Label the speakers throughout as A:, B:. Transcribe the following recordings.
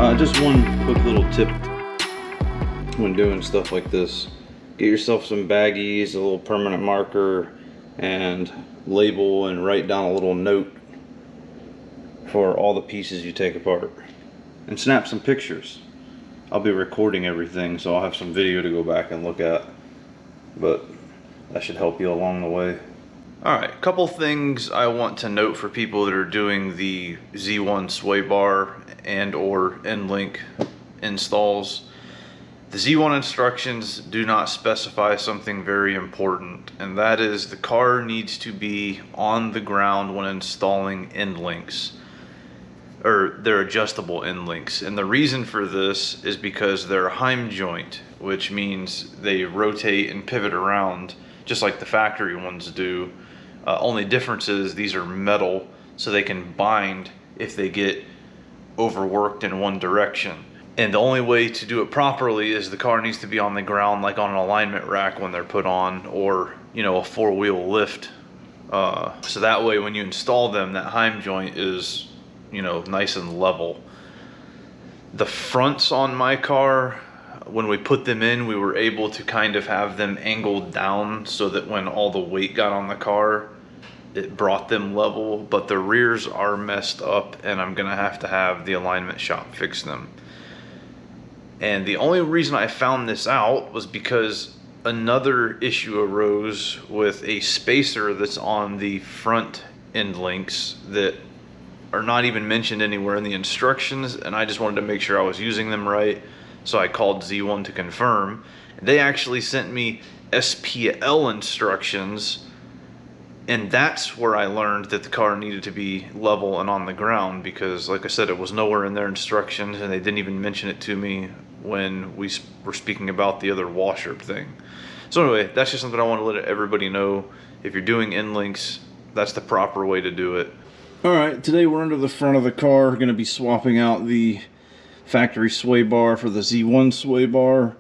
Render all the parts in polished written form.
A: Just one quick little tip when doing stuff like this. Get yourself some baggies, a little permanent marker, and label and write down a little note for all the pieces you take apart. And snap some pictures. I'll be recording everything, so I'll have some video to go back and look at. But that should help you along the way. Alright, a couple things I want to note for people that are doing the Z1 sway bar and or Endlink installs. The Z1 instructions do not specify something very important, and that is the car needs to be on the ground when installing Endlinks, or their adjustable Endlinks. And the reason for this is because they're Heim joint, which means they rotate and pivot around just like the factory ones do. Only difference is these are metal, so they can bind if they get overworked in one direction. And the only way to do it properly is the car needs to be on the ground, like on an alignment rack when they're put on, or you know, a four-wheel lift. So that way when you install them, that Heim joint is, you know, nice and level. The fronts on my car, when we put them in, we were able to kind of have them angled down so that when all the weight got on the car, it brought them level. But the rears are messed up, and I'm gonna have to have the alignment shop fix them. And the only reason I found this out was because another issue arose with a spacer that's on the front Endlinks that are not even mentioned anywhere in the instructions, and I just wanted to make sure I was using them right. So I called Z1 to confirm. They actually sent me SPL instructions, and that's where I learned that the car needed to be level and on the ground, because like I said, it was nowhere in their instructions, and they didn't even mention it to me when we were speaking about the other washer thing. So anyway, that's just something I want to let everybody know. If you're doing Endlinks, that's the proper way to do it. Alright, today we're under the front of the car, going to be swapping out the factory sway bar for the Z1 sway bar.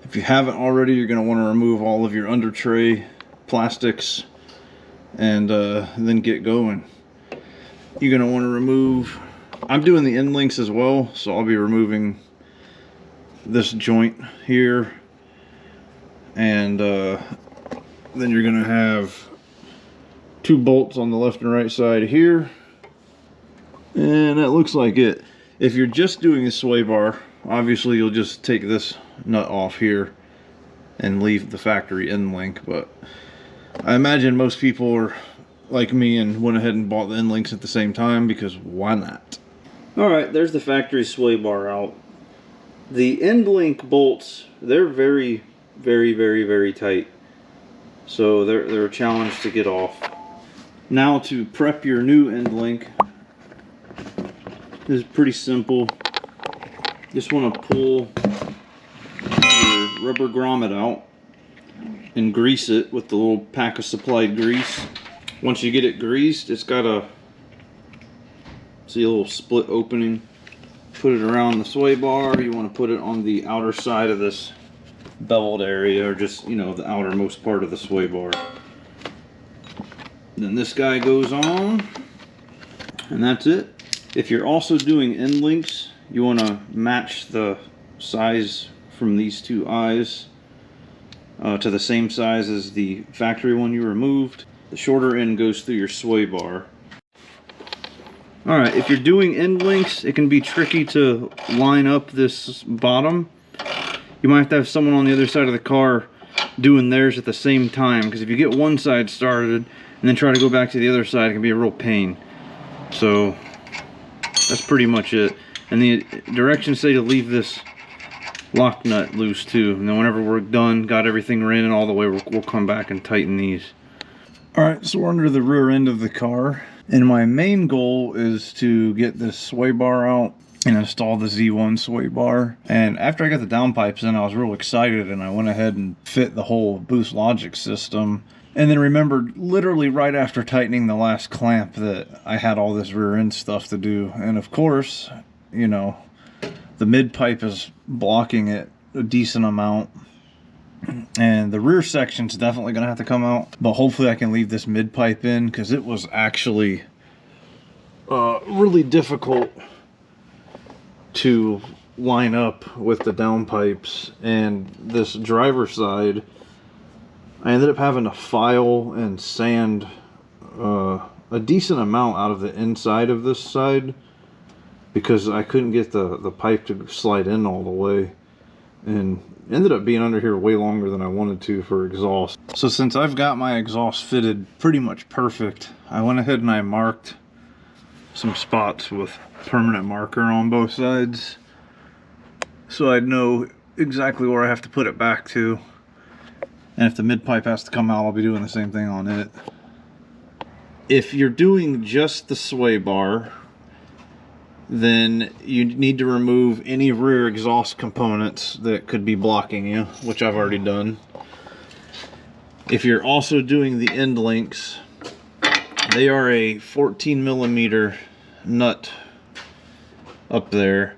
A: If you haven't already, you're going to want to remove all of your under tray plastics and then get going. You're going to want to remove, I'm doing the Endlinks as well, so I'll be removing this joint here, and then you're going to have two bolts on the left and right side here, and that looks like it. If you're just doing a sway bar, obviously you'll just take this nut off here and leave the factory Endlink, but I imagine most people are like me and went ahead and bought the Endlinks at the same time, because why not? Alright, there's the factory sway bar out. The Endlink bolts, they're very, very, very, very tight, so they're a challenge to get off. Now to prep your new Endlink, this is pretty simple. Just want to pull your rubber grommet out and grease it with the little pack of supplied grease. Once you get it greased, it's got a, see, a little split opening. Put it around the sway bar. You want to put it on the outer side of this beveled area, or just, you know, the outermost part of the sway bar. Then this guy goes on, and that's it. If you're also doing Endlinks, you want to match the size from these two eyes to the same size as the factory one you removed. The shorter end goes through your sway bar. Alright, if you're doing Endlinks, it can be tricky to line up this bottom. You might have to have someone on the other side of the car doing theirs at the same time, because if you get one side started and then try to go back to the other side, it can be a real pain. So that's pretty much it. And the directions say to leave this lock nut loose too. And then whenever we're done, got everything ran all the way, we'll come back and tighten these. Alright, so we're under the rear end of the car. And my main goal is to get this sway bar out and install the Z1 sway bar. And after I got the downpipes in, I was real excited, and I went ahead and fit the whole Boost Logic system. And then remembered literally right after tightening the last clamp that I had all this rear end stuff to do. And of course, you know, the mid pipe is blocking it a decent amount. And the rear section's definitely going to have to come out. But hopefully I can leave this mid pipe in, because it was actually really difficult to line up with the downpipes, and this driver side I ended up having to file and sand a decent amount out of the inside of this side because I couldn't get the pipe to slide in all the way, and ended up being under here way longer than I wanted to for exhaust. So since I've got my exhaust fitted pretty much perfect, I went ahead and I marked some spots with permanent marker on both sides so I'd know exactly where I have to put it back to, and if the mid pipe has to come out, I'll be doing the same thing on it. If you're doing just the sway bar, then you need to remove any rear exhaust components that could be blocking you, which I've already done. If you're also doing the end links, they are a 14mm nut up there,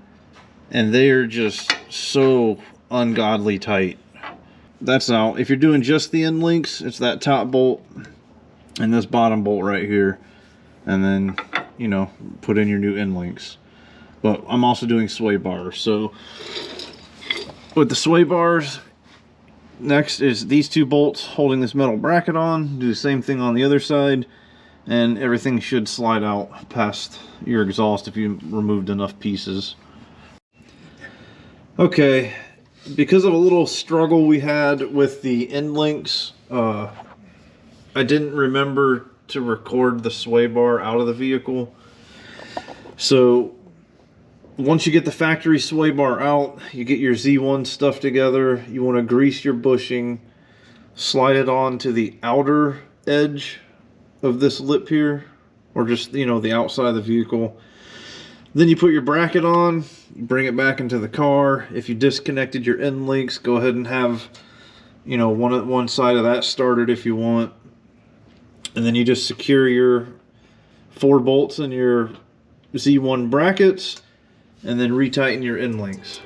A: and they are just so ungodly tight. That's out. If you're doing just the end links, it's that top bolt and this bottom bolt right here, and then, you know, put in your new end links. But I'm also doing sway bars. So with the sway bars, next is these two bolts holding this metal bracket on. Do the same thing on the other side, and everything should slide out past your exhaust if you removed enough pieces. Okay, because of a little struggle we had with the end links, I didn't remember to record the sway bar out of the vehicle. So once you get the factory sway bar out, you get your Z1 stuff together. You want to grease your bushing, slide it on to the outer edge of this lip here, or just, you know, the outside of the vehicle. Then you put your bracket on, you bring it back into the car. If you disconnected your end links, go ahead and have, you know, one side of that started if you want. And then you just secure your 4 bolts in your Z1 brackets, and then retighten your end links.